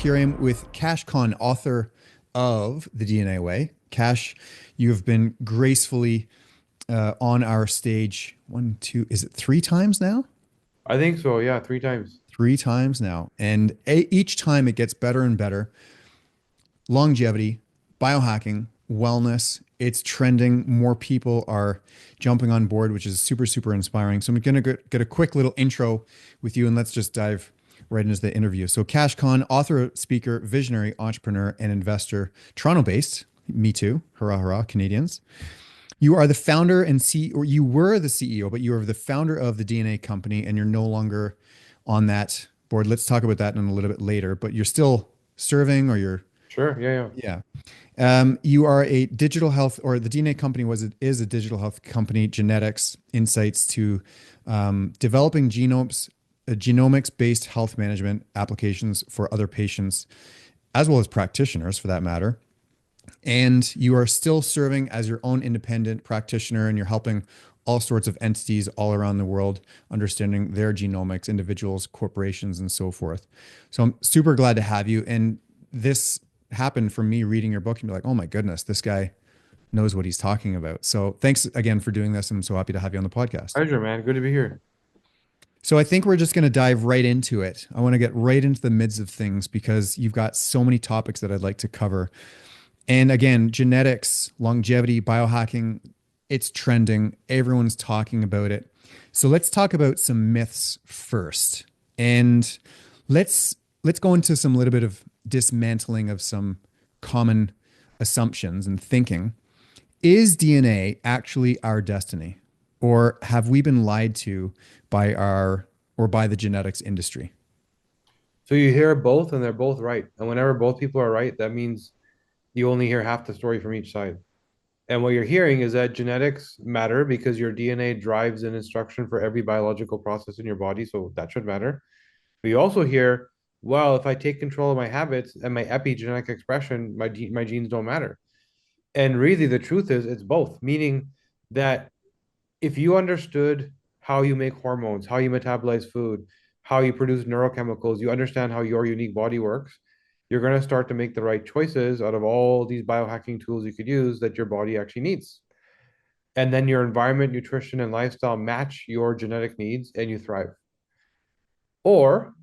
Here I am with Kash Khan, author of The DNA Way. Kash, you have been gracefully on our stage one, two, is it three times now? I think so. Yeah, three times. Three times now. And each time it gets better and better. Longevity, biohacking, wellness, it's trending. More people are jumping on board, which is super, super inspiring. So I'm going to get a quick little intro with you and let's just dive right into the interview. So Kash Khan, author, speaker, visionary, entrepreneur, and investor, Toronto-based. Me too. Hurrah, hurrah, Canadians. You are the founder and CEO, or you were the CEO, but you are the founder of the DNA company and you're no longer on that board. Let's talk about that in a little bit later, but you're still serving or you're, Sure. Yeah, yeah. yeah. You are a digital health, or the DNA company is a digital health company, genetics insights to developing genomics-based health management applications for other patients, as well as practitioners for that matter. And you are still serving as your own independent practitioner, and you're helping all sorts of entities all around the world understanding their genomics, individuals, corporations, and so forth. So I'm super glad to have you. And this happened from me reading your book and be like, oh my goodness, this guy knows what he's talking about. So thanks again for doing this. I'm so happy to have you on the podcast. Pleasure, man. Good to be here. So I think we're just going to dive right into it. I want to get right into the midst of things because you've got so many topics that I'd like to cover. And again, genetics, longevity, biohacking, it's trending. Everyone's talking about it. So let's talk about some myths first. And let's go into some little bit of dismantling of some common assumptions and thinking. Is DNA actually our destiny? Or have we been lied to by by the genetics industry? So you hear both, and they're both right. And whenever both people are right, that means you only hear half the story from each side. And what you're hearing is that genetics matter because your DNA drives an instruction for every biological process in your body. So that should matter. But you also hear, well, if I take control of my habits and my epigenetic expression, my genes don't matter. And really, the truth is, it's both, meaning that if you understood how you make hormones, how you metabolize food, how you produce neurochemicals, you understand how your unique body works, you're going to start to make the right choices out of all these biohacking tools you could use that your body actually needs. And then your environment, nutrition, and lifestyle match your genetic needs and you thrive. Or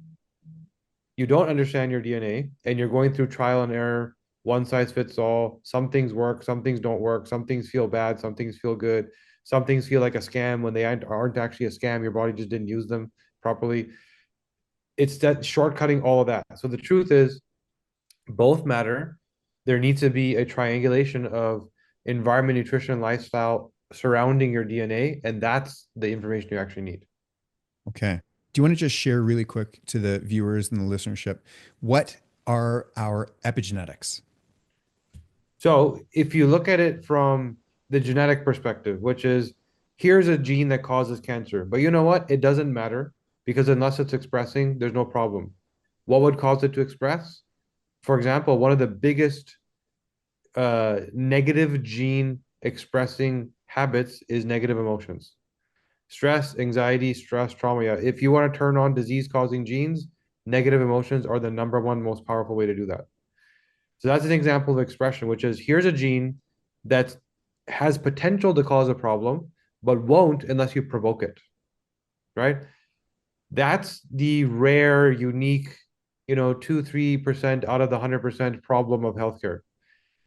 you don't understand your DNA and you're going through trial and error, one size fits all. Some things work, some things don't work, some things feel bad, some things feel good, some things feel like a scam when they aren't actually a scam. Your body just didn't use them properly. It's that shortcutting all of that. So the truth is, both matter. There needs to be a triangulation of environment, nutrition, lifestyle surrounding your DNA, and that's the information you actually need. Okay. Do you want to just share really quick to the viewers and the listenership, what are our epigenetics? So if you look at it from the genetic perspective, which is here's a gene that causes cancer, but you know what? It doesn't matter because unless it's expressing, there's no problem. What would cause it to express? For example, one of the biggest negative gene expressing habits is negative emotions. Stress, anxiety, stress, trauma. Yeah. If you want to turn on disease causing genes, negative emotions are the number one most powerful way to do that. So that's an example of expression, which is here's a gene that has potential to cause a problem, but won't unless you provoke it, right? That's the rare, unique, 2, 3% out of the 100% problem of healthcare.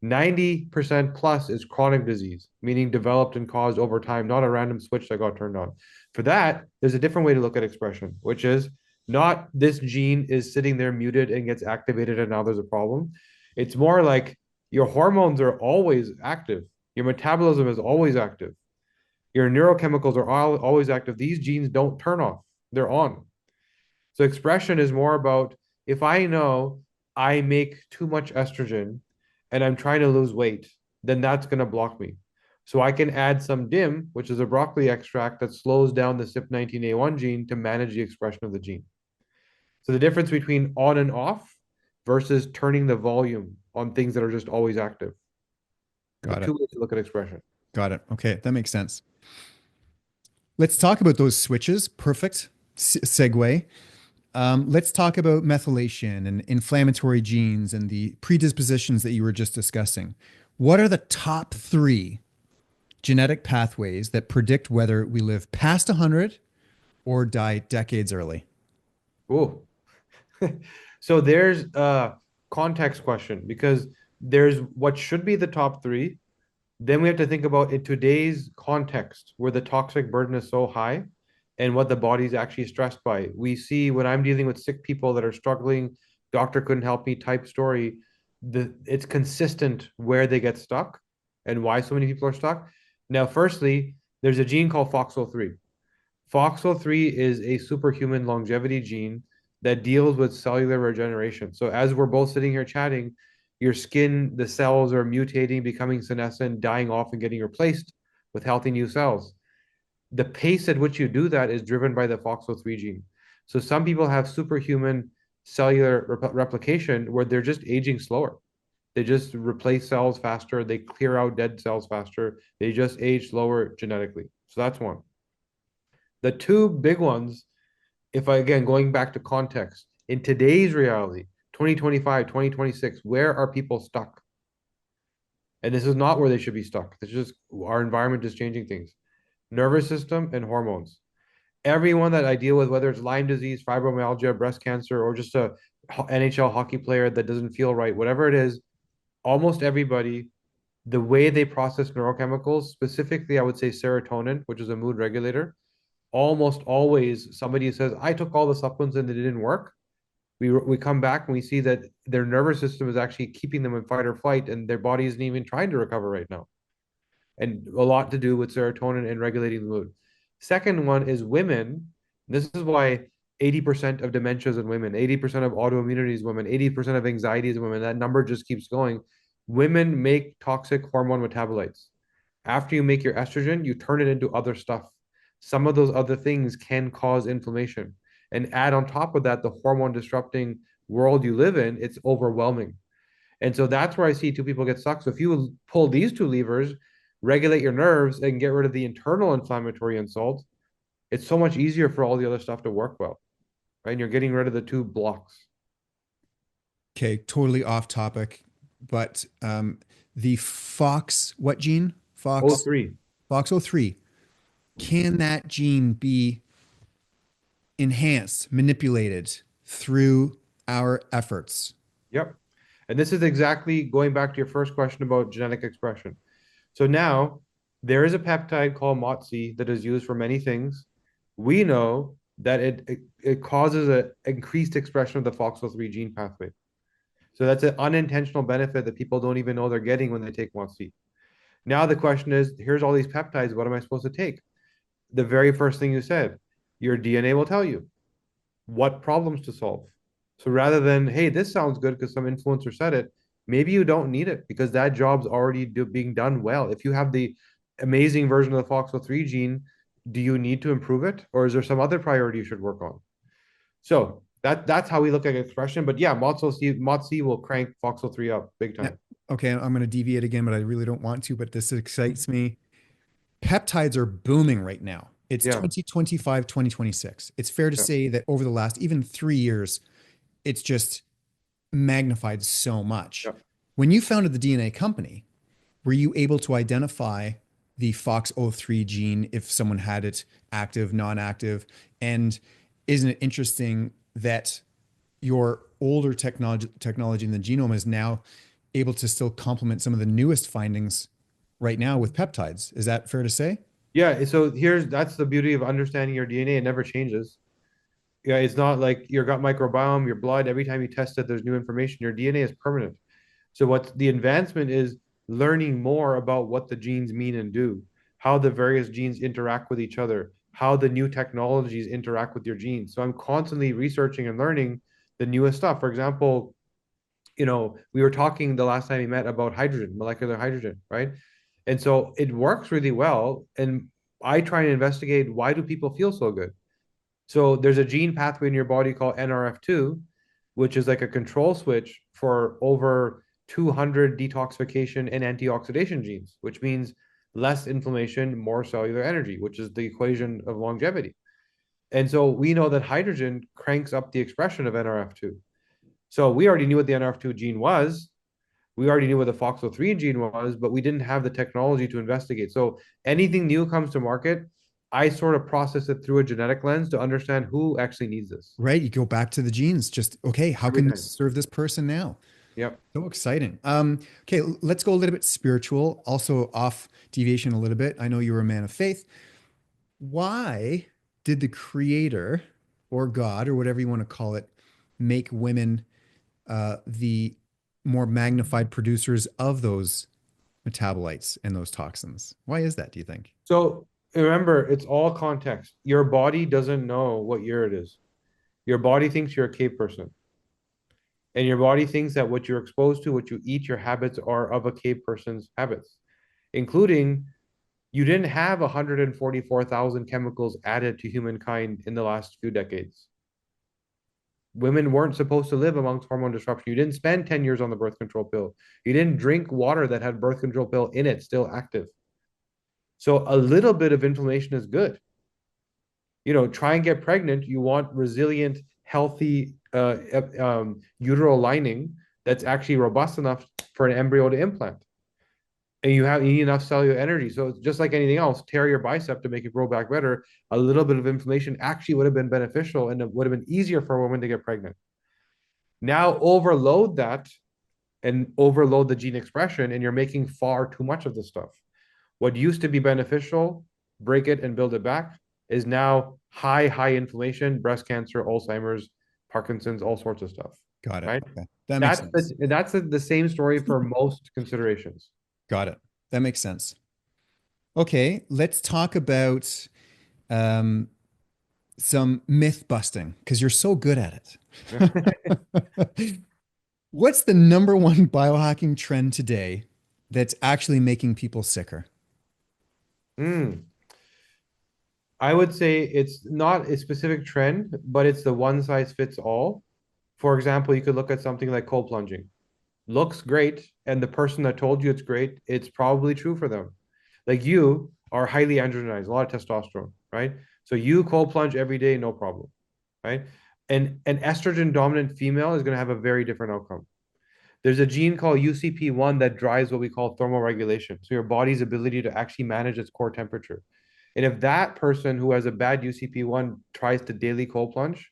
90% plus is chronic disease, meaning developed and caused over time, not a random switch that got turned on. For that, there's a different way to look at expression, which is not this gene is sitting there muted and gets activated and now there's a problem. It's more like your hormones are always active. Your metabolism is always active. Your neurochemicals are always active. These genes don't turn off, they're on. So expression is more about if I know I make too much estrogen and I'm trying to lose weight, then that's going to block me. So I can add some DIM, which is a broccoli extract that slows down the CYP19A1 gene to manage the expression of the gene. So the difference between on and off versus turning the volume on things that are just always active. The Got two it. ways to look at expression. Got it. Okay. That makes sense. Let's talk about those switches. Perfect segue. Let's talk about methylation and inflammatory genes and the predispositions that you were just discussing. What are the top three genetic pathways that predict whether we live past 100 or die decades early? Oh, so there's a context question because there's what should be the top three. Then we have to think about in today's context where the toxic burden is so high and what the body's actually stressed by. We see when I'm dealing with sick people that are struggling, doctor couldn't help me type story, it's consistent where they get stuck and why so many people are stuck. Now, firstly, there's a gene called FOXO3. FOXO3 is a superhuman longevity gene that deals with cellular regeneration. So as we're both sitting here chatting, your skin, the cells are mutating, becoming senescent, dying off, and getting replaced with healthy new cells. The pace at which you do that is driven by the FOXO3 gene. So some people have superhuman cellular replication where they're just aging slower. They just replace cells faster. They clear out dead cells faster. They just age slower genetically. So that's one. The two big ones, if I again going back to context, in today's reality, 2025, 2026, where are people stuck? And this is not where they should be stuck. It's just our environment is changing things. Nervous system and hormones. Everyone that I deal with, whether it's Lyme disease, fibromyalgia, breast cancer, or just a NHL hockey player that doesn't feel right, whatever it is, almost everybody, the way they process neurochemicals, specifically, I would say serotonin, which is a mood regulator, almost always somebody says, I took all the supplements and they didn't work. We come back and we see that their nervous system is actually keeping them in fight or flight, and their body isn't even trying to recover right now. And a lot to do with serotonin and regulating the mood. Second one is women. This is why 80% of dementia is in women, 80% of autoimmunity is women, 80% of anxiety is women. That number just keeps going. Women make toxic hormone metabolites. After you make your estrogen, you turn it into other stuff. Some of those other things can cause inflammation. And add on top of that, the hormone disrupting world you live in, it's overwhelming. And so that's where I see two people get stuck. So if you pull these two levers, regulate your nerves and get rid of the internal inflammatory insult, it's so much easier for all the other stuff to work well, right? And you're getting rid of the two blocks. Okay, totally off topic, but the Fox, what gene? Oh, Fox, three. FOXO3. Can that gene be enhanced, manipulated through our efforts? Yep. And this is exactly going back to your first question about genetic expression. So now there is a peptide called MOTS that is used for many things. We know that it causes an increased expression of the FOXO3 gene pathway. So that's an unintentional benefit that people don't even know they're getting when they take MOTS. Now the question is, here's all these peptides. What am I supposed to take? The very first thing you said, your DNA will tell you what problems to solve. So rather than, hey, this sounds good because some influencer said it, maybe you don't need it because that job's already being done well. If you have the amazing version of the FOXO3 gene, do you need to improve it? Or is there some other priority you should work on? So that's how we look at expression. But yeah, MOTS will crank FOXO3 up big Now, time. okay, I'm going to deviate again, but I really don't want to, but this excites me. Peptides are booming right now. It's Yeah. 2025, 2026. It's fair to Yeah. say that over the last even 3 years, it's just magnified so much. Yeah. When you founded the DNA company, were you able to identify the FOXO3 gene if someone had it active, non-active? And isn't it interesting that your older technology in the genome is now able to still complement some of the newest findings right now with peptides? Is that fair to say? Yeah. So that's the beauty of understanding your DNA. It never changes. Yeah, it's not like your gut microbiome, your blood, every time you test it, there's new information. Your DNA is permanent. So what the advancement is learning more about what the genes mean and do, how the various genes interact with each other, how the new technologies interact with your genes. So I'm constantly researching and learning the newest stuff. For example, we were talking the last time we met about hydrogen, molecular hydrogen, right? And so it works really well. And I try and investigate, why do people feel so good? So there's a gene pathway in your body called NRF2, which is like a control switch for over 200 detoxification and antioxidation genes, which means less inflammation, more cellular energy, which is the equation of longevity. And so we know that hydrogen cranks up the expression of NRF2. So we already knew what the NRF2 gene was. We already knew what the FOXO3 gene was, but we didn't have the technology to investigate. So anything new comes to market, I sort of process it through a genetic lens to understand who actually needs this Right. You go back to the genes. Just, okay, how every can this time. serve this person now? Yep. So exciting. Okay, let's go a little bit spiritual, also off deviation a little bit. I know you were a man of faith. Why did the creator or God or whatever you want to call it make women the more magnified producers of those metabolites and those toxins? Why is that, do you think? So remember, it's all context. Your body doesn't know what year it is. Your body thinks you're a cave person. And your body thinks that what you're exposed to, what you eat, your habits are of a cave person's habits, including you didn't have 144,000 chemicals added to humankind in the last few decades. Women weren't supposed to live amongst hormone disruption. You didn't spend 10 years on the birth control pill. You didn't drink water that had birth control pill in it, still active. So a little bit of inflammation is good. Try and get pregnant. You want resilient, healthy uterine lining that's actually robust enough for an embryo to implant. And you need enough cellular energy. So it's just like anything else, tear your bicep to make it grow back better. A little bit of inflammation actually would have been beneficial and it would have been easier for a woman to get pregnant. Now overload that and overload the gene expression, and you're making far too much of this stuff. What used to be beneficial, break it and build it back, is now high inflammation, breast cancer, Alzheimer's, Parkinson's, all sorts of stuff. Got it. Right? Okay. That makes sense. That's the same story for most considerations. Got it. That makes sense. Okay, let's talk about um, some myth busting because you're so good at it. What's the number one biohacking trend today that's actually making people sicker? Mm. I would say it's not a specific trend, but it's the one size fits all. For example, you could look at something like cold plunging. Looks great, and the person that told you it's great, it's probably true for them. Like you are highly androgenized, a lot of testosterone, right? So you cold plunge every day, no problem, right? And an estrogen dominant female is going to have a very different outcome. There's a gene called UCP1 that drives what we call thermoregulation. So your body's ability to actually manage its core temperature. And if that person who has a bad UCP1 tries to daily cold plunge,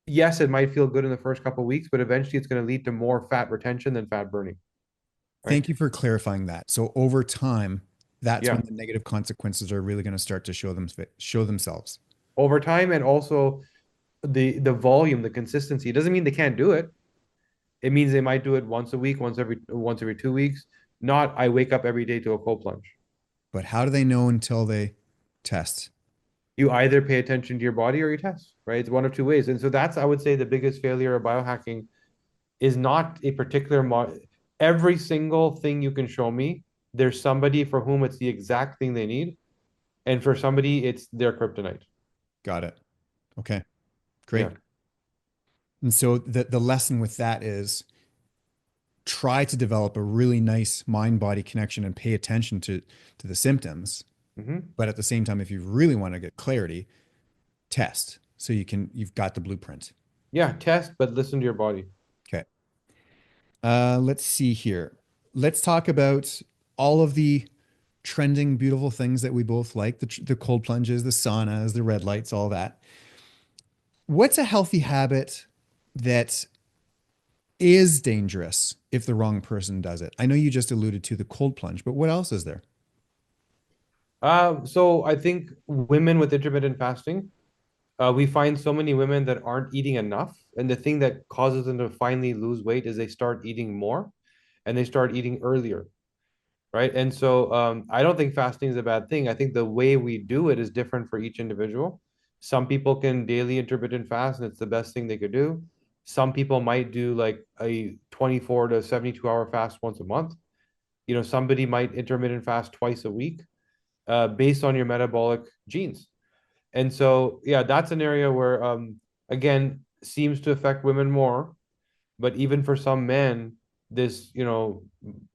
yes, it might feel good in the first couple of weeks, but eventually it's going to lead to more fat retention than fat burning, right? Thank you for clarifying that. So over time, that's when Yeah, the negative consequences are really going to start to show themselves. over time, and also the volume, the consistency. It doesn't mean they can't do it. It means they might do it once a week, once every 2 weeks. Not I wake up every day to a cold plunge. But how do they know until they test? You either pay attention to your body or you test, right? It's one of two ways. And so that's, I would say, the biggest failure of biohacking is not a particular every single thing you can show me, there's somebody for whom it's the exact thing they need, and for somebody it's their kryptonite. Got it. Okay, Yeah. great. And so the lesson with that is try to develop a really nice mind body connection and pay attention to the symptoms. Hmm. But at the same time, if you really want to get clarity, test so you've got the blueprint. Yeah, test, but listen to your body. Okay. Let's see here. Let's talk about all of the trending, beautiful things that we both like the cold plunges, the saunas, the red lights, all that. What's a healthy habit that is dangerous if the wrong person does it? I know you just alluded to the cold plunge, but what else is there? So I think women with intermittent fasting, we find so many women that aren't eating enough. And the thing that causes them to finally lose weight is they start eating more and they start eating earlier, right? And so I don't think fasting is a bad thing. I think the way we do it is different for each individual. Some people can daily intermittent fast, and it's the best thing they could do. Some people might do like a 24 to 72-hour fast once a month. Somebody might intermittent fast twice a week, based on your metabolic genes. And so, yeah, that's an area where, again, seems to affect women more. But even for some men, this,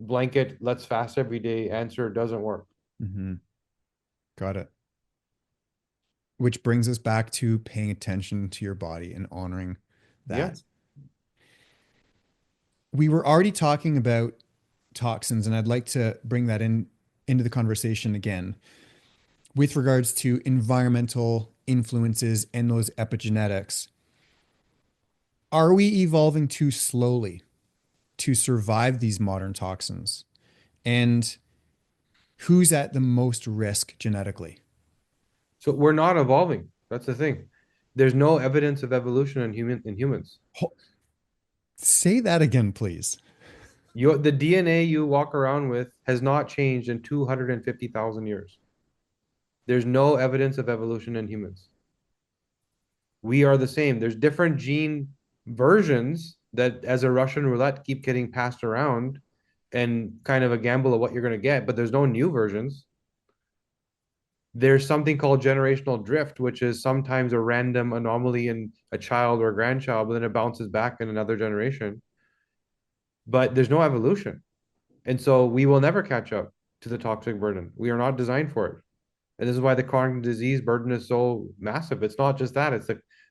blanket, let's fast every day answer doesn't work. Hmm. Got it. which brings us back to paying attention to your body and honoring Yeah. that. We were already talking about toxins, and I'd like to bring that in into the conversation again with regards to environmental influences and those epigenetics. Are we evolving too slowly to survive these modern toxins? And who's at the most risk genetically? So we're not evolving. That's the thing. There's no evidence of evolution in humans. Say that again, please. The DNA you walk around with has not changed in 250,000 years. There's no evidence of evolution in humans. We are the same. There's different gene versions that, as a Russian roulette, keep getting passed around and kind of a gamble of what you're going to get, but there's no new versions. There's something called generational drift, which is sometimes a random anomaly in a child or a grandchild, but then it bounces back in another generation. But there's no evolution. And so we will never catch up to the toxic burden. We are not designed for it. And this is why the chronic disease burden is so massive. It's not just that, it's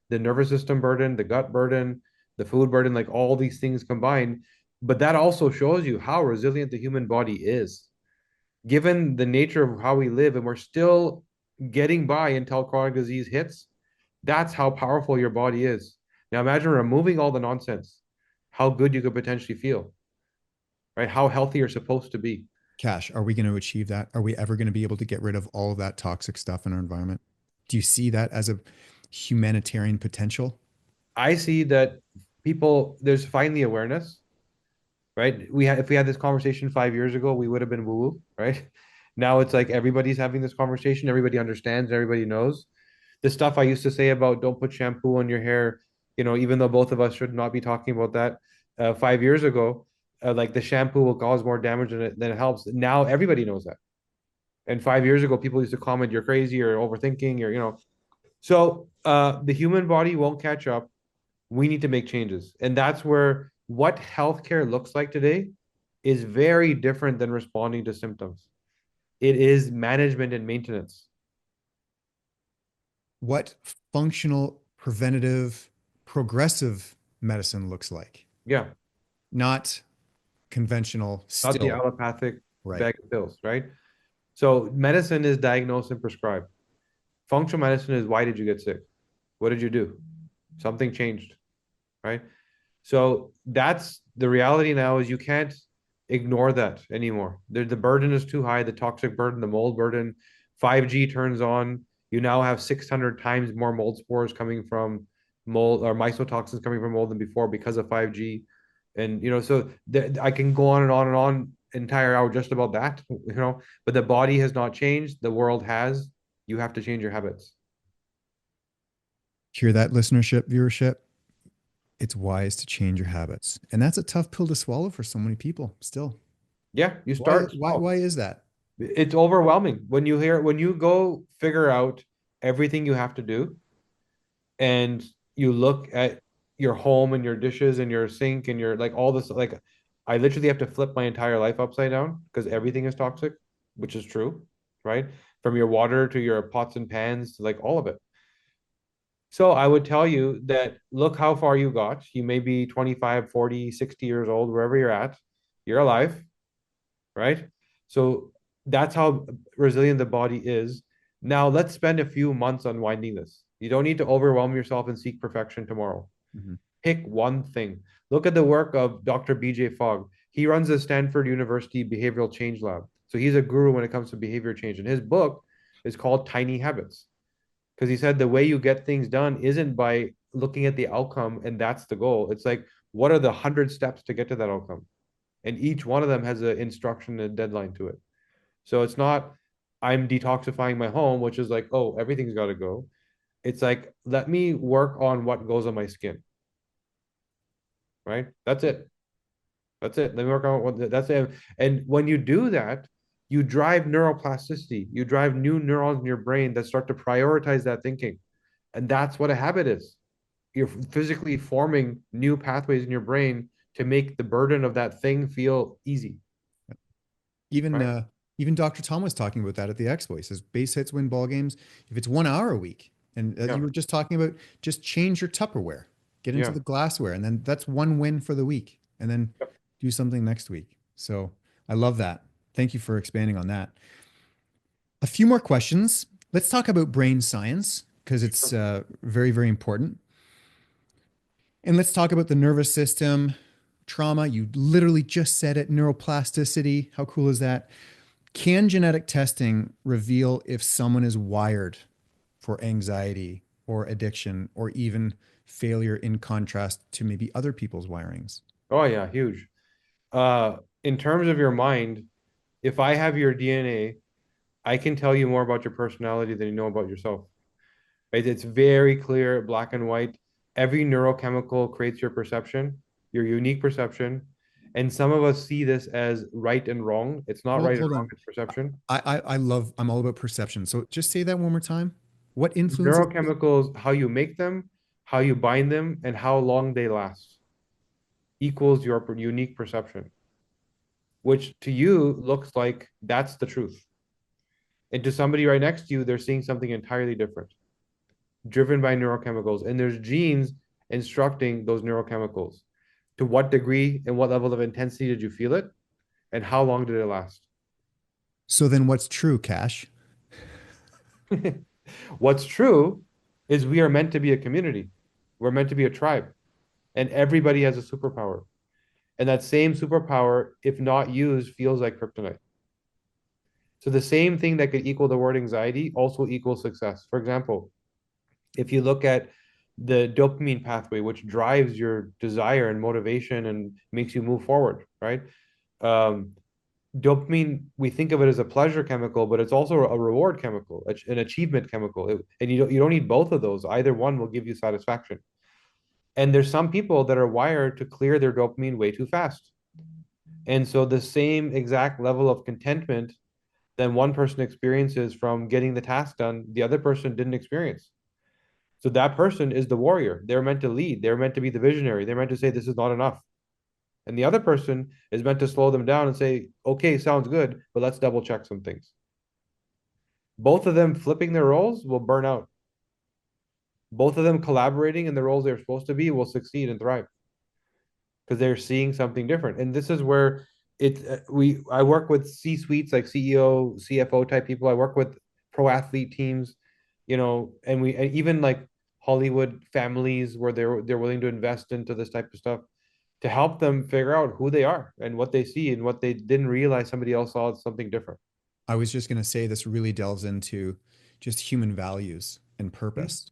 the nervous system burden, the gut burden, the food burden, like all these things combined. But that also shows you how resilient the human body is, given the nature of how we live, and we're still getting by until chronic disease hits. That's how powerful your body is. Now imagine removing all the nonsense, how good you could potentially feel, right? How healthy you're supposed to be. Cash, are we going to achieve that? Are we ever going to be able to get rid of all of that toxic stuff in our environment? Do you see that as a humanitarian potential? I see that there's finally awareness, right? If we had this conversation 5 years ago, we would have been woo-woo, right? Now it's like everybody's having this conversation, everybody understands, everybody knows. The stuff I used to say about don't put shampoo on your hair, even though both of us should not be talking about that 5 years ago, like the shampoo will cause more damage than it helps. Now everybody knows that. And 5 years ago, people used to comment, "You're crazy, or overthinking," or. So the human body won't catch up. We need to make changes. And that's where what healthcare looks like today is very different than responding to symptoms. It is management and maintenance. What functional, preventative, progressive medicine looks like, Yeah. not conventional, Not the still. allopathic Right. bag of pills, right? So medicine is diagnose and prescribe. Functional medicine is why did you get sick? What did you do? Something changed, right? So that's the reality now is you can't ignore that anymore. The burden is too high, the toxic burden, the mold burden. 5G turns on. You now have 600 times more mold spores coming from mold or mycotoxins coming from mold than before because of 5G. And, so I can go on and on and on entire hour just about that, but the body has not changed. The world has. You have to change your habits. Hear that, listenership, viewership? It's wise to change your habits. And that's a tough pill to swallow for so many people still. Yeah, you Why, start why, small. why is that? It's overwhelming when you go figure out everything you have to do and you look at your home and your dishes and your sink and your like all this like I literally have to flip my entire life upside down because everything is toxic, which is true, right? From your water to your pots and pans to like all of it. So I would tell you that look how far you got. You may be 25, 40, 60 years old, wherever you're at. You're alive, right? So that's how resilient the body is. Now let's spend a few months unwinding this. You don't need to overwhelm yourself and seek perfection tomorrow. Mhm. Pick one thing. Look at the work of Dr. BJ Fogg. He runs the Stanford University Behavioral Change Lab. So he's a guru when it comes to behavior change. And his book is called Tiny Habits because he said the way you get things done isn't by looking at the outcome and that's the goal. It's like, what are the 100 steps to get to that outcome? And each one of them has an instruction and a deadline to it. So it's not I'm detoxifying my home, which is like, oh, everything's got to go. It's like, let me work on what goes on my skin, right? That's it. That's it. Let me work on what that's it. And when you do that, you drive neuroplasticity. You drive new neurons in your brain that start to prioritize that thinking. And that's what a habit is. You're physically forming new pathways in your brain to make the burden of that thing feel easy, Even right? uh, even Dr. Tom was talking about that at the expo. He says base hits win ball games if it's 1 hour a week. And Yeah. you were just talking about, just change your Tupperware, get into Yeah. the glassware, and then that's one win for the week. And then Yep. do something next week. So I love that. Thank you for expanding on that. A few more questions. Let's talk about brain science because it's Sure. very, very important. And let's talk about the nervous system, trauma. You literally just said it, neuroplasticity. How cool is that? Can genetic testing reveal if someone is wired for anxiety or addiction or even failure in contrast to maybe other people's wirings? Oh yeah, huge. In terms of your mind, if I have your DNA, I can tell you more about your personality than you know about yourself. Right? It's very clear, black and white. Every neurochemical creates your perception, your unique perception. And some of us see this as right and wrong. It's not Well, right and hold wrong, on. it's perception. I'm all about perception. So just say that one more time. What influences? Neurochemicals, how you make them, how you bind them, and how long they last equals your unique perception, which to you looks like that's the truth. And to somebody right next to you, they're seeing something entirely different, driven by neurochemicals. And there's genes instructing those neurochemicals. To what degree and what level of intensity did you feel it? And how long did it last? So then what's true, Cash? What's true is we are meant to be a community. We're meant to be a tribe. And everybody has a superpower. And that same superpower, if not used, feels like kryptonite. So the same thing that could equal the word anxiety also equals success. For example, if you look at the dopamine pathway, which drives your desire and motivation and makes you move forward, right? Um, Dopamine, we think of it as a pleasure chemical, but it's also a reward chemical, an achievement chemical. And you don't need both of those. Either one will give you satisfaction. And there's some people that are wired to clear their dopamine way too fast. And so the same exact level of contentment that one person experiences from getting the task done, the other person didn't experience. So that person is the warrior. They're meant to lead. They're meant to be the visionary. They're meant to say, this is not enough. And the other person is meant to slow them down and say, okay, sounds good, but let's double check some things. Both of them flipping their roles will burn out. Both of them collaborating in the roles they're supposed to be will succeed and thrive because they're seeing something different. And this is where I work with C suites like CEO, CFO type people. I work with pro athlete teams, and even like Hollywood families where they're willing to invest into this type of stuff to help them figure out who they are and what they see and what they didn't realize somebody else saw as something different. I was just going to say this really delves into just human values and Mhm. purpose,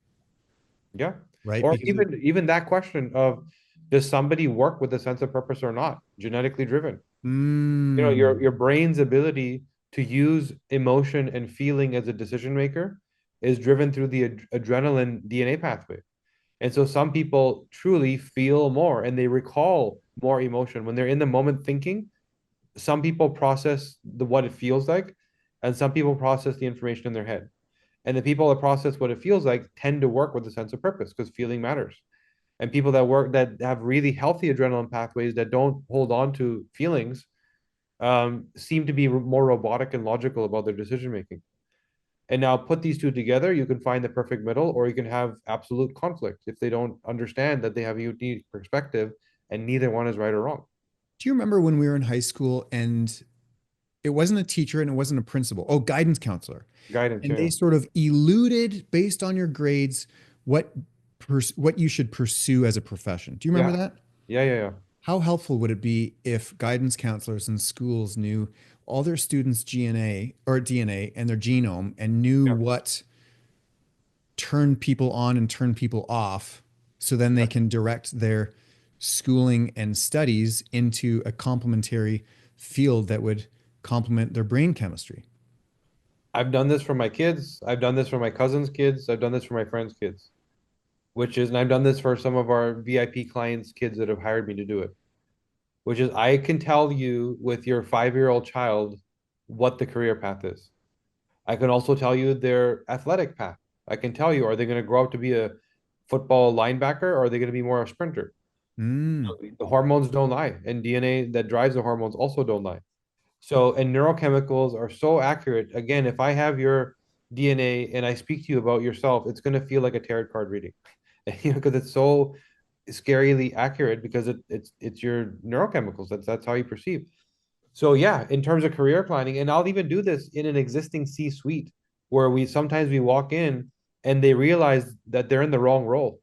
Yeah. right? Or Because even that question of, does somebody work with a sense of purpose or not, genetically driven? Your mm, brain's ability to use emotion and feeling as a decision maker is driven through the adrenaline DNA pathway. And so some people truly feel more and they recall more emotion when they're in the moment thinking. Some people process what it feels like, and some people process the information in their head. And the people that process what it feels like tend to work with a sense of purpose because feeling matters. And people that have really healthy adrenaline pathways that don't hold on to feelings seem to be more robotic and logical about their decision making. And now put these two together, you can find the perfect middle, or you can have absolute conflict if they don't understand that they have a unique perspective and neither one is right or wrong. do you remember when we were in high school and it wasn't a teacher and it wasn't a principal? Oh, guidance counselor. Guidance, And yeah. they sort of eluded based on your grades what what you should pursue as a profession. Do you remember Yeah. that? Yeah, yeah, yeah. How helpful would it be if guidance counselors in schools knew all their students' GNA or DNA and their genome and knew Yeah. what turned people on and turned people off so then they Yeah. can direct their schooling and studies into a complementary field that would complement their brain chemistry? I've done this for my kids. I've done this for my cousins' kids. I've done this for my friends' kids, and I've done this for some of our VIP clients' kids that have hired me to do it, which is I can tell you with your 5-year-old child what the career path is. I can also tell you their athletic path. I can tell you, are they going to grow up to be a football linebacker or are they going to be more a sprinter? Mm. The hormones don't lie, and DNA that drives the hormones also don't lie. So, and neurochemicals are so accurate. Again, if I have your DNA and I speak to you about yourself, it's going to feel like a tarot card reading, because it's so scarily accurate because it's your neurochemicals. That's how you perceive. So yeah, in terms of career planning, and I'll even do this in an existing C-suite where we sometimes we walk in and they realize that they're in the wrong role,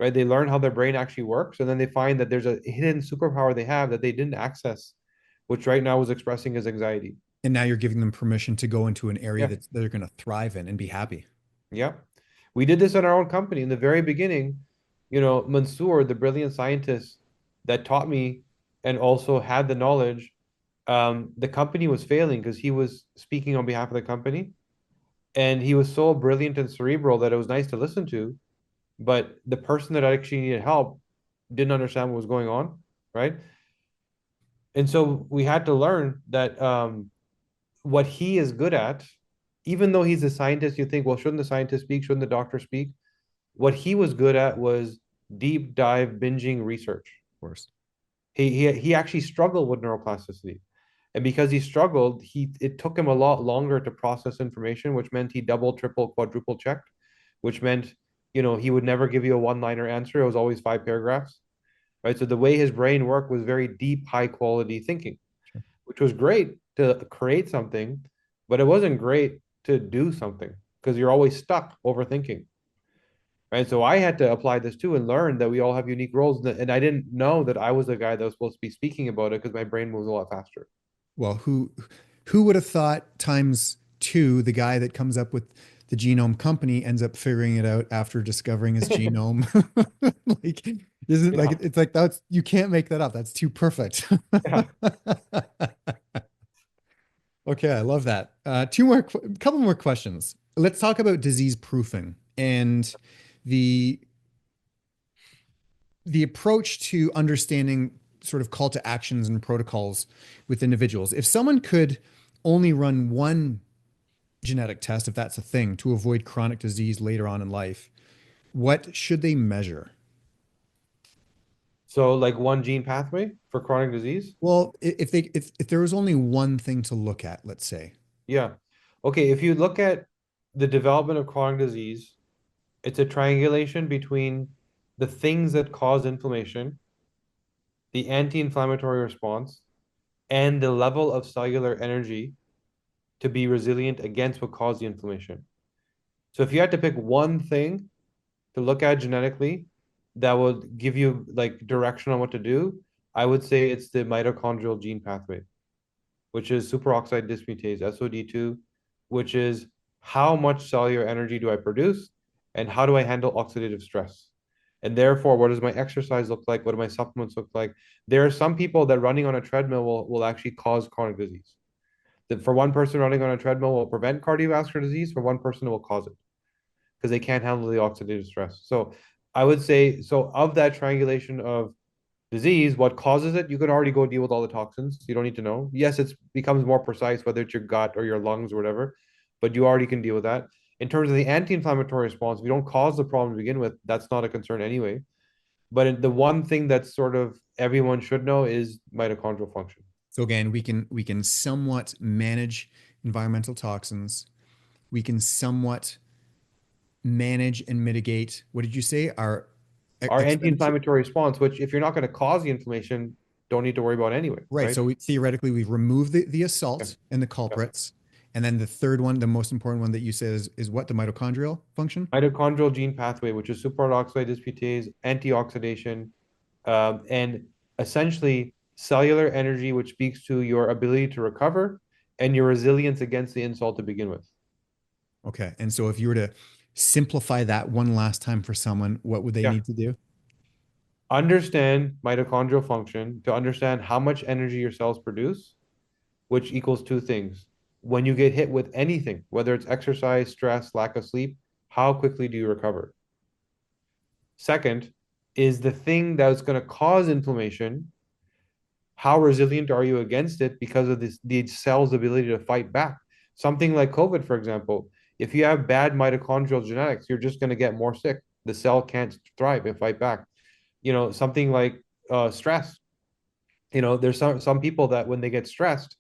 right? They learn how their brain actually works, and then they find that there's a hidden superpower they have that they didn't access, which right now is expressing as anxiety. And now you're giving them permission to go into an area Yeah. that they're going to thrive in and be happy. Yeah. We did this in our own company in the very beginning. Mansoor, the brilliant scientist that taught me and also had the knowledge, the company was failing because he was speaking on behalf of the company. And he was so brilliant and cerebral that it was nice to listen to. But the person that actually needed help didn't understand what was going on, right? And so we had to learn that what he is good at, even though he's a scientist, you think, well, shouldn't the scientist speak? Shouldn't the doctor speak? What he was good at was deep dive binging research. Of course. He actually struggled with neuroplasticity. And because he struggled, it took him a lot longer to process information, which meant he double, triple, quadruple checked, which meant, he would never give you a one-liner answer. It was always 5 paragraphs, right? So the way his brain worked was very deep, high quality thinking, Sure. which was great to create something, but it wasn't great to do something because you're always stuck overthinking. Right. So I had to apply this too and learn that we all have unique roles. And I didn't know that I was the guy that was supposed to be speaking about it because my brain moves a lot faster. Well, who would have thought times two, the guy that comes up with the genome company ends up figuring it out after discovering his genome. Like, isn't like Yeah. it's like that's you can't make that up. That's too perfect. Yeah. Okay, I love that. Couple more questions. Let's talk about disease proofing and the the approach to understanding sort of call to actions and protocols with individuals. If someone could only run one genetic test, if that's a thing, to avoid chronic disease later on in life, what should they measure? So like one gene pathway for chronic disease. Well, if there was only one thing to look at, let's say. Yeah. Okay. If you look at the development of chronic disease, it's a triangulation between the things that cause inflammation, the anti-inflammatory response, and the level of cellular energy to be resilient against what caused the inflammation. So if you had to pick one thing to look at genetically that would give you like direction on what to do, I would say it's the mitochondrial gene pathway, which is superoxide dismutase, SOD2, which is how much cellular energy do I produce and how do I handle oxidative stress? And therefore, what does my exercise look like? What do my supplements look like? There are some people that running on a treadmill will actually cause chronic disease. That for one person running on a treadmill will prevent cardiovascular disease, for one person it will cause it because they can't handle the oxidative stress. So I would say, so of that triangulation of disease, what causes it, you can already go deal with all the toxins. You don't need to know. Yes, it becomes more precise whether it's your gut or your lungs or whatever, but you already can deal with that. In terms of the anti-inflammatory response, if you don't cause the problem to begin with, that's not a concern anyway. But the one thing that's sort of everyone should know is mitochondrial function. So again, we can somewhat manage environmental toxins. We can somewhat manage and mitigate. What did you say? Our Our expenditure. anti-inflammatory response, which if you're not going to cause the inflammation, don't need to worry about anyway, Right. right? So theoretically, we've removed the Yeah. assault and the Yeah. culprits. And then the third one, the most important one that you said is what? The mitochondrial function? Mitochondrial gene pathway, which is superoxide dismutase, antioxidation, and essentially cellular energy, which speaks to your ability to recover and your resilience against the insult to begin with. Okay. And so if you were to simplify that one last time for someone, what would they Yeah. need to do? Understand mitochondrial function to understand how much energy your cells produce, which equals two things. When you get hit with anything, whether it's exercise, stress, lack of sleep, how quickly do you recover? Second is the thing that's going to cause inflammation. How resilient are you against it because of the cell's ability to fight back? Something like COVID, for example, if you have bad mitochondrial genetics, you're just going to get more sick. The cell can't thrive and fight back. Something like stress. There's some people that when they get stressed,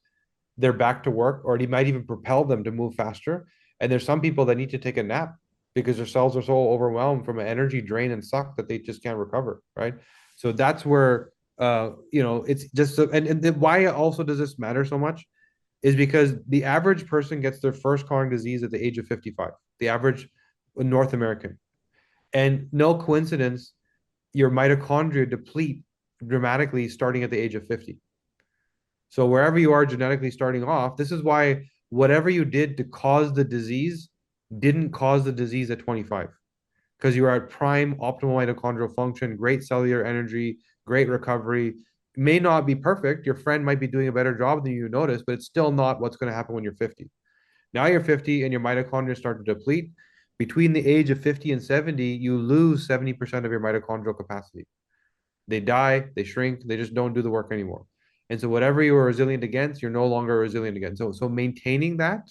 they're back to work, or it might even propel them to move faster. And there's some people that need to take a nap because their cells are so overwhelmed from an energy drain and suck that they just can't recover, right? So that's where it's just and why also does this matter so much is because the average person gets their first chronic disease at the age of 55, the average North American. And no coincidence, your mitochondria deplete dramatically starting at the age of 50. So wherever you are genetically starting off, this is why whatever you did to cause the disease didn't cause the disease at 25 because you are at prime optimal mitochondrial function, great cellular energy, great recovery. It may not be perfect. Your friend might be doing a better job than you notice, but it's still not what's going to happen when you're 50. Now you're 50 and your mitochondria start to deplete. Between the age of 50 and 70, you lose 70% of your mitochondrial capacity. They die, they shrink, they just don't do the work anymore. And so whatever you were resilient against, you're no longer resilient against. So maintaining that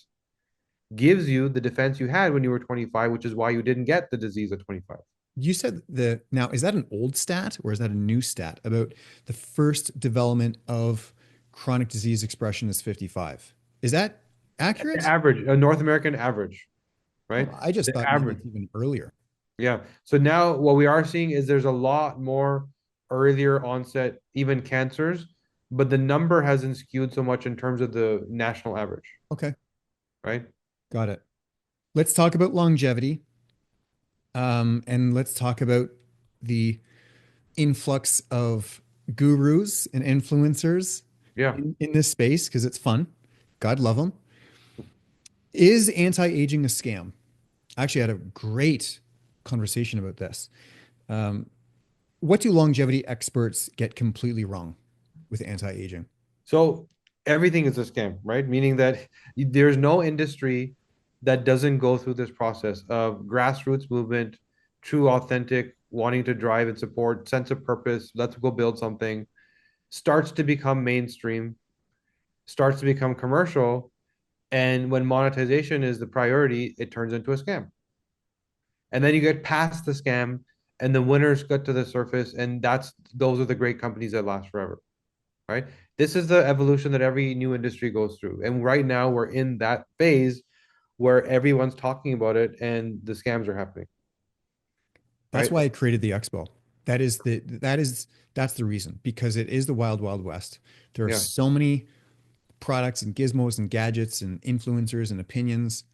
gives you the defense you had when you were 25, which is why you didn't get the disease at 25. You said now, is that an old stat or is that a new stat about the first development of chronic disease expression is 55? Is that accurate? Average, a North American average, right? Oh, I just The thought maybe average. it's even earlier. Yeah. So now what we are seeing is there's a lot more earlier onset, even cancers, but the number hasn't skewed so much in terms of the national average, Okay, right? got it. Let's talk about longevity. And let's talk about the influx of gurus and influencers Yeah. in this space because it's fun. God love them. Is anti-aging a scam? I actually had a great conversation about this. Um, what do longevity experts get completely wrong with anti-aging? So everything is a scam, right? Meaning that there's no industry that doesn't go through this process of grassroots movement, true, authentic, wanting to drive and support, sense of purpose, let's go build something, starts to become mainstream, starts to become commercial. And when monetization is the priority, it turns into a scam. And then you get past the scam and the winners get to the surface. And those are the great companies that last forever, right? This is the evolution that every new industry goes through. And right now we're in that phase where everyone's talking about it and the scams are happening, That's right? why I created the expo. That's the reason because it is the wild wild west. There are Yeah. so many products and gizmos and gadgets and influencers and opinions.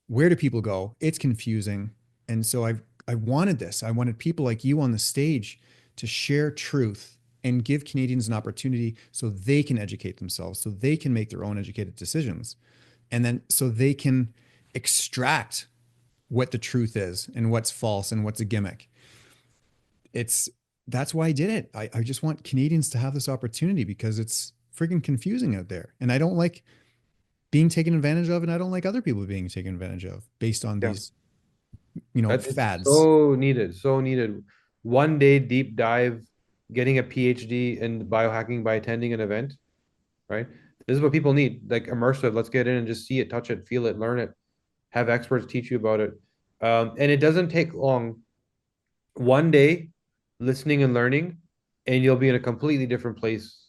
Where do people go? It's confusing. And so I wanted this. I wanted people like you on the stage to share truth and give Canadians an opportunity so they can educate themselves, so they can make their own educated decisions. And then so they can extract what the truth is and what's false and what's a gimmick. It's That's why I did it. I just want Canadians to have this opportunity because it's freaking confusing out there. And I don't like being taken advantage of, and I don't like other people being taken advantage of based on Yeah. these, It's fads. so needed, so needed. One day deep dive, getting a PhD in biohacking by attending an event, right? This is what people need, like immersive. Let's get in and just see it, touch it, feel it, learn it, have experts teach you about it. And it doesn't take long. One day, listening and learning, and you'll be in a completely different place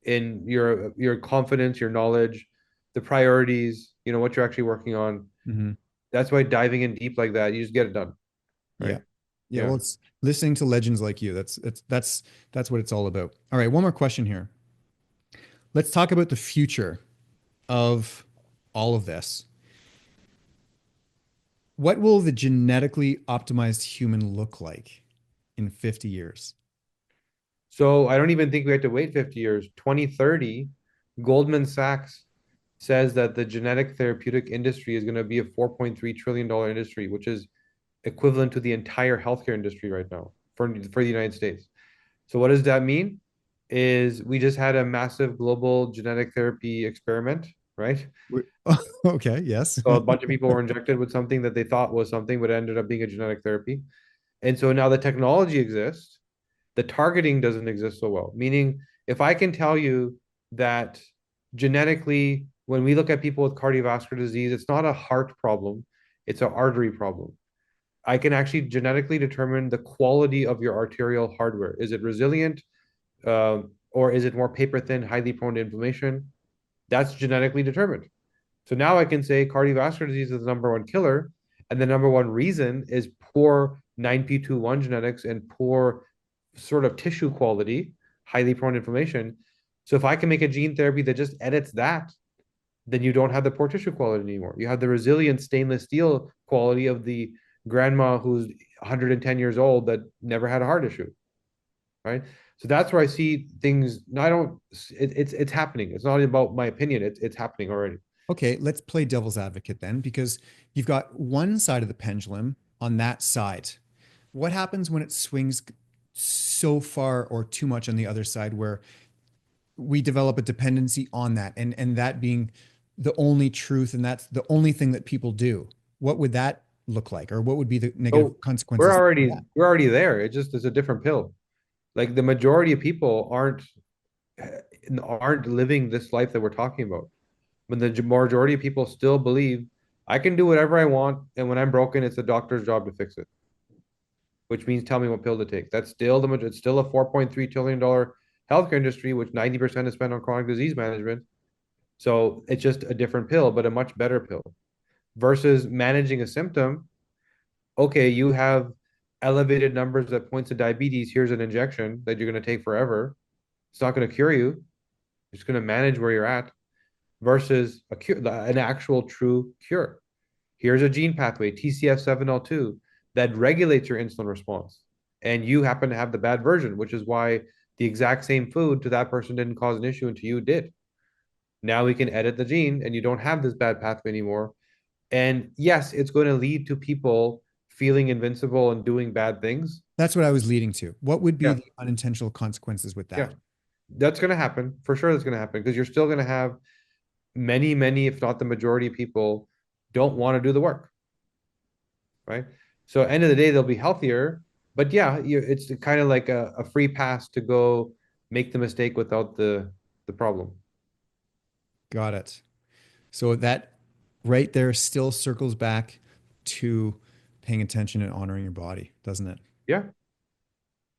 in your confidence, your knowledge, the priorities, what you're actually working on. Mhm. That's why diving in deep like that, you just get it done, Yeah. right? Yeah. Yeah. Well, it's listening to legends like you. That's what it's all about. All right. One more question here. Let's talk about the future of all of this. What will the genetically optimized human look like in 50 years? So I don't even think we have to wait 50 years. 2030, Goldman Sachs says that the genetic therapeutic industry is going to be a $4.3 trillion industry, which is equivalent to the entire healthcare industry right now for the United States. So what does that mean? Is we just had a massive global genetic therapy experiment, right? Okay. Yes. So a bunch of people were injected with something that they thought was something, but it ended up being a genetic therapy. And so now the technology exists, the targeting doesn't exist so well. Meaning, if I can tell you that genetically, when we look at people with cardiovascular disease, it's not a heart problem, it's an artery problem. I can actually genetically determine the quality of your arterial hardware. Is it resilient, or is it more paper thin, highly prone to inflammation? That's genetically determined. So now I can say cardiovascular disease is the number one killer, and the number one reason is poor 9p21 genetics and poor sort of tissue quality, highly prone to inflammation. So if I can make a gene therapy that just edits that, then you don't have the poor tissue quality anymore. You have the resilient stainless steel quality of the grandma who's 110 years old that never had a heart issue, right? So that's where I see things. I don't. It's happening. It's not about my opinion. It's happening already. Okay, let's play devil's advocate then, because you've got one side of the pendulum on that side. What happens when it swings so far or too much on the other side where we develop a dependency on that and that being the only truth and that's the only thing that people do? What would that look like, or what would be the negative So consequences of that? we're already there. It just is a different pill. Like the majority of people aren't living this life that we're talking about. But the majority of people still believe I can do whatever I want, and when I'm broken, it's the doctor's job to fix it, which means tell me what pill to take. That's still it's still a $4.3 trillion healthcare industry, which 90% is spent on chronic disease management. So it's just a different pill, but a much better pill versus managing a symptom. Okay, you have elevated numbers that points to diabetes. Here's an injection that you're going to take forever. It's not going to cure you. It's going to manage where you're at versus a cure, an actual true cure. Here's a gene pathway, TCF7L2, that regulates your insulin response. And you happen to have the bad version, which is why the exact same food to that person didn't cause an issue and to you did. Now we can edit the gene and you don't have this bad pathway anymore. And yes, it's going to lead to people feeling invincible and doing bad things. That's what I was leading to. What would be Yeah. the unintentional consequences with Yeah. that? That's going to happen. For sure, that's going to happen because you're still going to have many, if not the majority of people don't want to do the work, right? So end of the day, they'll be healthier. But yeah, it's kind of like a free pass to go make the mistake without the problem. Got it. So that right there still circles back to paying attention and honoring your body, doesn't it? Yeah.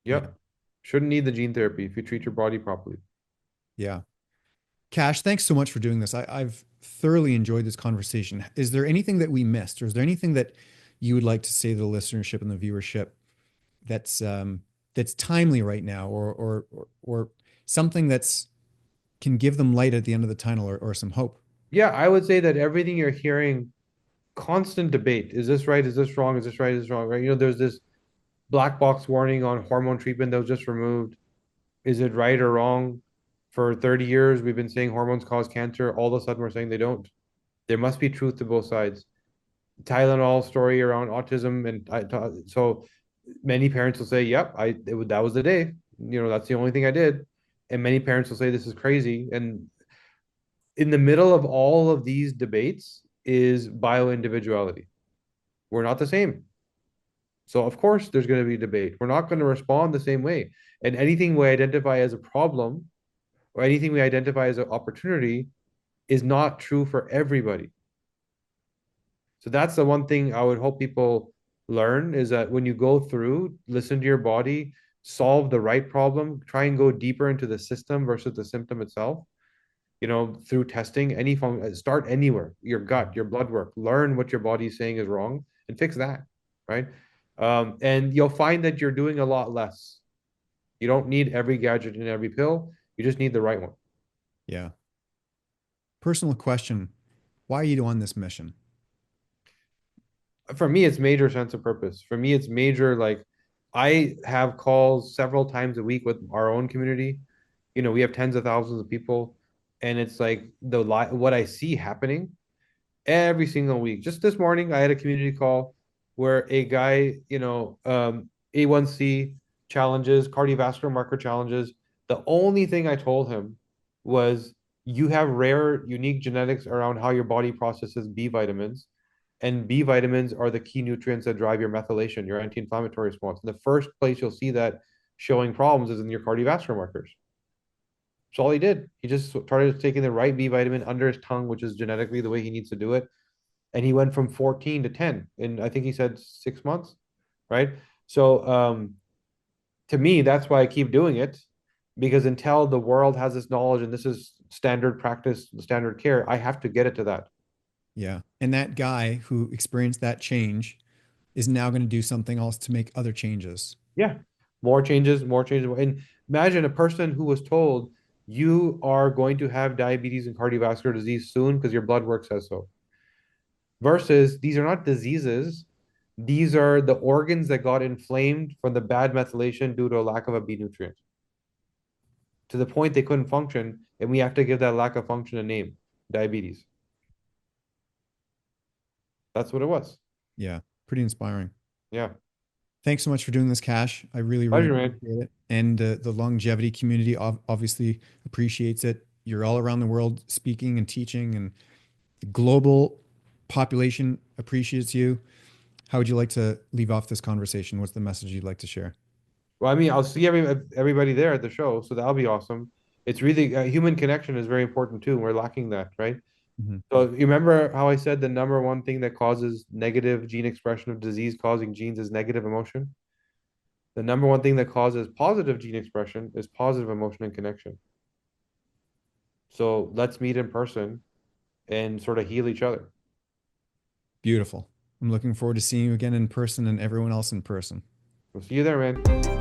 Yeah. Yep. Shouldn't need the gene therapy if you treat your body properly. Yeah. Cash, thanks so much for doing this. I've thoroughly enjoyed this conversation. Is there anything that we missed, or is there anything that you would like to say to the listenership and the viewership that's timely right now, or something that's can give them light at the end of the tunnel, or some hope? Yeah, I would say that everything you're hearing, constant debate. Is this right? Is this wrong? Is this right? Is this wrong? Right? There's this black box warning on hormone treatment that was just removed. Is it right or wrong? For 30 years, we've been saying hormones cause cancer. All of a sudden, we're saying they don't. There must be truth to both sides. Tylenol story around autism, and so many parents will say, "Yep, that was the day. That's the only thing I did." And many parents will say, "This is crazy." And in the middle of all of these debates is bio individuality. We're not the same. So of course there's going to be debate. We're not going to respond the same way. And anything we identify as a problem or anything we identify as an opportunity is not true for everybody. So that's the one thing I would hope people learn is that when you go through, listen to your body, solve the right problem, try and go deeper into the system versus the symptom itself. Through testing, any form, start anywhere, your gut, your blood work, learn what your body's saying is wrong and fix that, right? And you'll find that you're doing a lot less. You don't need every gadget and every pill. You just need the right one. Yeah. Personal question: why are you on this mission? For me, it's major sense of purpose. For me, it's major, like I have calls several times a week with our own community. We have tens of thousands of people, and it's like what I see happening every single week. Just this morning, I had a community call where a guy, A1C challenges, cardiovascular marker challenges. The only thing I told him was you have rare, unique genetics around how your body processes B vitamins. And B vitamins are the key nutrients that drive your methylation, your anti-inflammatory response. And the first place you'll see that showing problems is in your cardiovascular markers. That's all he did. He just started taking the right B vitamin under his tongue, which is genetically the way he needs to do it. And he went from 14 to 10 in, I think he said 6 months, right? So to me, that's why I keep doing it, because until the world has this knowledge and this is standard practice, standard care, I have to get it to that. Yeah. And that guy who experienced that change is now going to do something else to make other changes. Yeah. More changes, more changes. And imagine a person who was told you are going to have diabetes and cardiovascular disease soon because your blood work says so. Versus these are not diseases. These are the organs that got inflamed from the bad methylation due to a lack of a B nutrient to the point they couldn't function. And we have to give that lack of function a name, diabetes. That's what it was. Yeah. Pretty inspiring. Yeah. Thanks so much for doing this, Cash. I really, really Pleasure, man. appreciate it. And the longevity community obviously appreciates it. You're all around the world speaking and teaching, and the global population appreciates you. How would you like to leave off this conversation? What's the message you'd like to share? Well, I mean, I'll see everybody there at the show, so that'll be awesome. It's really human connection is very important too. And we're lacking that, right? Mhm. So you remember how I said the number one thing that causes negative gene expression of disease causing genes is negative emotion? The number one thing that causes positive gene expression is positive emotion and connection. So let's meet in person and sort of heal each other. Beautiful. I'm looking forward to seeing you again in person and everyone else in person. We'll see you there, man.